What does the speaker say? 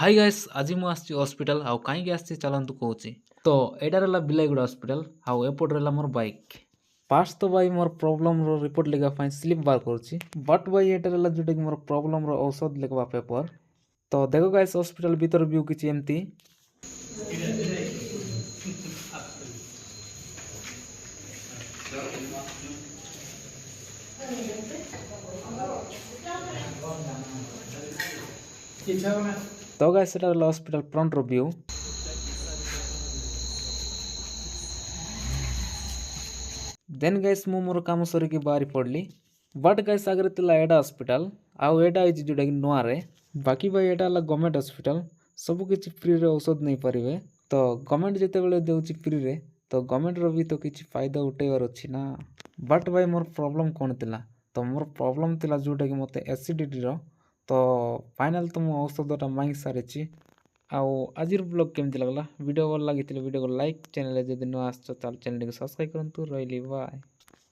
Hi guys आज ମୁଁ ଆସିଛି ହସ୍ପିଟାଲ ଆଉ କାହିଁକି ଆସିଛି ଚାଲନ୍ତୁ କହୁଛି ତ ଏଇଟା ରହିଲା ବିଲାଇଗୁଡ଼ା ହସ୍ପିଟାଲ ଆଉ ଏପଟେ ରହିଲା ମୋର ବାଇକ୍ ଫାଷ୍ଟ ତ ଭାଇ ମୋର ପ୍ରୋବ୍ଲେମର ରିପୋର୍ଟ ଲେଖିବା ପାଇଁ ସ୍ଲିପ୍ ବାହାର କରୁଛି ବଟ୍ ଭାଇ ଏଇଟା ରହିଲା ଯେଉଁଟାକି ମୋର ପ୍ରୋବ୍ଲେମର ଔଷଧ ଲେଖିବା ପେପର ତ ଦେଖ ଗାଇସ୍ ହସ୍ପିଟାଲ ଭିତର ଭିୟୁ କିଛି ଏମିତି ତ ଗାଇସ୍ ସେଟା ରହିଲା ହସ୍ପିଟାଲ ଫ୍ରଣ୍ଟର ଭିୟୁ ଦେନ୍ ଗାଇସ୍ ମୁଁ ମୋର କାମ ସରିକି ବାହାରି ପଡ଼ିଲି ବଟ୍ ଗାଇସ୍ ଆଗରେ ଥିଲା ଏଇଟା ହସ୍ପିଟାଲ ଆଉ ଏଇଟା ହେଇଛି ଯେଉଁଟାକି ନୂଆରେ ବାକି ଭାଇ ଏଇଟା ହେଲା ଗଭର୍ଣ୍ଣମେଣ୍ଟ ହସ୍ପିଟାଲ ସବୁକିଛି ଫ୍ରିରେ ଔଷଧ ନେଇପାରିବେ ତ ଗଭର୍ଣ୍ଣମେଣ୍ଟ ଯେତେବେଳେ ଦେଉଛି ଫ୍ରିରେ ତ ଗଭର୍ଣ୍ଣମେଣ୍ଟର ବି ତ କିଛି ଫାଇଦା ଉଠାଇବାର ଅଛି ନା ବଟ୍ ଭାଇ ମୋର ପ୍ରୋବ୍ଲେମ୍ କ'ଣ ଥିଲା ତ ମୋର ପ୍ରୋବ୍ଲେମ୍ ଥିଲା ଯେଉଁଟାକି ମୋତେ ଏସିଡ଼ିଟିର ତ ଫାଇନାଲ୍ ତ ମୁଁ ଔଷଧଟା ମାଗି ସାରିଛି ଆଉ ଆଜିର ବ୍ଲଗ୍ କେମିତି ଲାଗିଲା ଭିଡ଼ିଓ ଭଲ ଲାଗିଥିଲେ ଭିଡ଼ିଓକୁ ଲାଇକ୍ ଚ୍ୟାନେଲରେ ଯଦି ନ ଆସିଛ ତାହେଲେ ଚ୍ୟାନେଲଟିକୁ ସବସ୍କ୍ରାଇବ୍ କରନ୍ତୁ ରହିଲି ବାଏ।